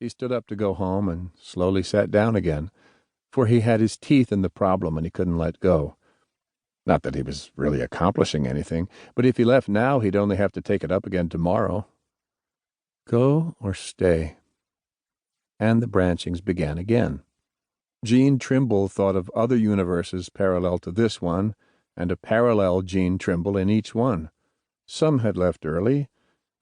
He stood up to go home and slowly sat down again, for he had his teeth in the problem and he couldn't let go. Not that he was really accomplishing anything, but if he left now, he'd only have to take it up again tomorrow. Go or stay? And the branchings began again. Gene Trimble thought of other universes parallel to this one, and a parallel Gene Trimble in each one. Some had left early,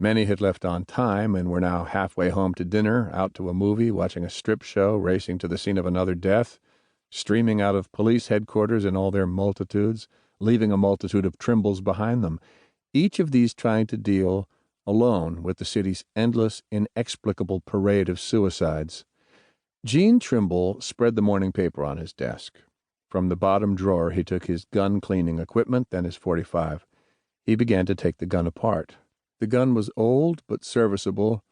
many had left on time and were now halfway home to dinner, out to a movie, watching a strip show, racing to the scene of another death, streaming out of police headquarters in all their multitudes, leaving a multitude of Trimbles behind them, each of these trying to deal alone with the city's endless, inexplicable parade of suicides. Gene Trimble spread the morning paper on his desk. From the bottom drawer he took his gun-cleaning equipment, then his .45. He began to take the gun apart. The gun was old but serviceable.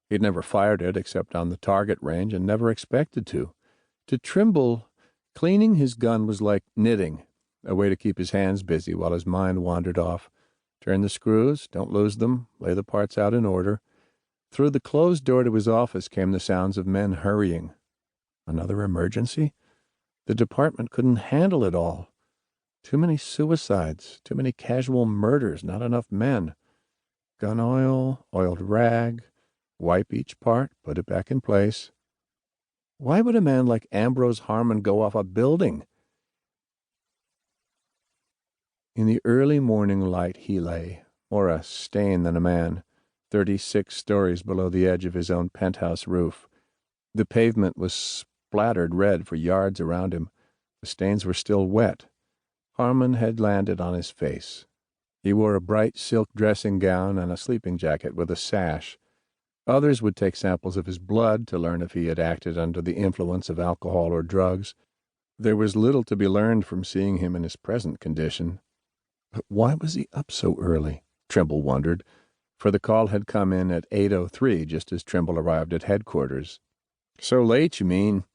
He'd never fired it except on the target range and never expected to. To Trimble, cleaning his gun was like knitting, a way to keep his hands busy while his mind wandered off. Turn the screws, don't lose them, lay the parts out in order. Through the closed door to his office came the sounds of men hurrying. Another emergency? The department couldn't handle it all. Too many suicides, too many casual murders, not enough men. Gun oil, oiled rag, wipe each part, put it back in place. Why would a man like Ambrose Harmon go off a building? In the early morning light he lay, more a stain than a man, 36 stories below the edge of his own penthouse roof. The pavement was splattered red for yards around him. The stains were still wet. Harmon had landed on his face. He wore a bright silk dressing gown and a sleeping jacket with a sash. Others would take samples of his blood to learn if he had acted under the influence of alcohol or drugs. There was little to be learned from seeing him in his present condition. But why was he up so early? Trimble wondered, for the call had come in at 8:03 just as Trimble arrived at headquarters. So late, you mean?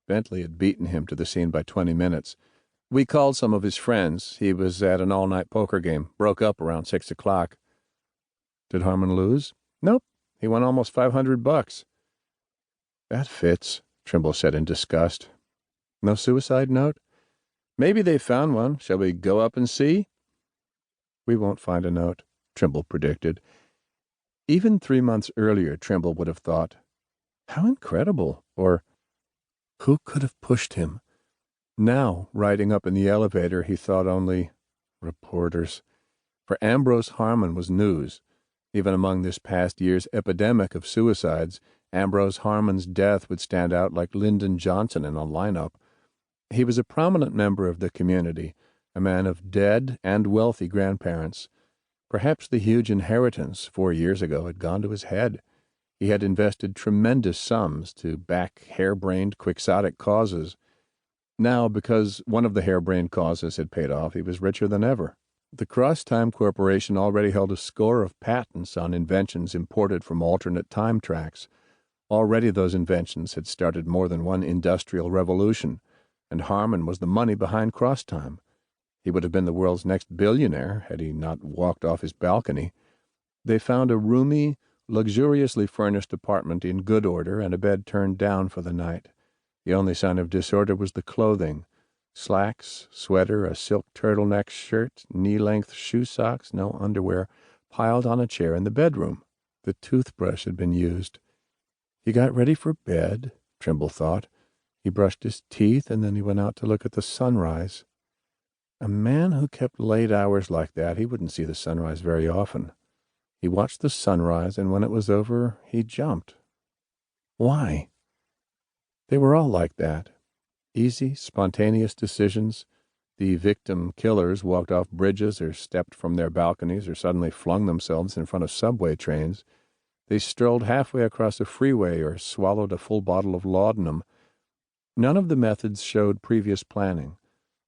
Bentley had beaten him to the scene by 20 minutes. We called some of his friends. He was at an all-night poker game. Broke up around 6 o'clock. Did Harmon lose? Nope. He won almost $500. That fits, Trimble said in disgust. No suicide note? Maybe they found one. Shall we go up and see? We won't find a note, Trimble predicted. Even 3 months earlier, Trimble would have thought, how incredible, or who could have pushed him? Now, riding up in the elevator, he thought only, reporters. For Ambrose Harmon was news. Even among this past year's epidemic of suicides, Ambrose Harmon's death would stand out like Lyndon Johnson in a lineup. He was a prominent member of the community, a man of dead and wealthy grandparents. Perhaps the huge inheritance 4 years ago had gone to his head. He had invested tremendous sums to back harebrained, quixotic causes. Now, because one of the harebrained causes had paid off, he was richer than ever. The Cross-Time Corporation already held a score of patents on inventions imported from alternate time tracks. Already those inventions had started more than one industrial revolution, and Harmon was the money behind Cross-Time. He would have been the world's next billionaire had he not walked off his balcony. They found a roomy, luxuriously furnished apartment in good order and a bed turned down for the night. The only sign of disorder was the clothing. Slacks, sweater, a silk turtleneck shirt, knee-length shoe socks, no underwear, piled on a chair in the bedroom. The toothbrush had been used. He got ready for bed, Trimble thought. He brushed his teeth, and then he went out to look at the sunrise. A man who kept late hours like that, he wouldn't see the sunrise very often. He watched the sunrise, and when it was over, he jumped. Why? They were all like that. Easy, spontaneous decisions. The victim killers walked off bridges or stepped from their balconies or suddenly flung themselves in front of subway trains. They strolled halfway across a freeway or swallowed a full bottle of laudanum. None of the methods showed previous planning.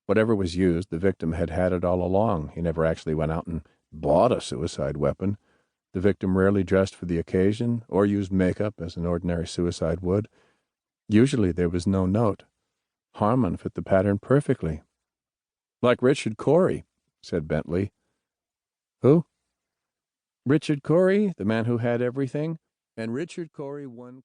Whatever was used, the victim had had it all along. He never actually went out and bought a suicide weapon. The victim rarely dressed for the occasion or used makeup as an ordinary suicide would. Usually there was no note. Harmon fit the pattern perfectly. Like Richard Corey, said Bentley. Who? Richard Corey, the man who had everything? And Richard Corey won...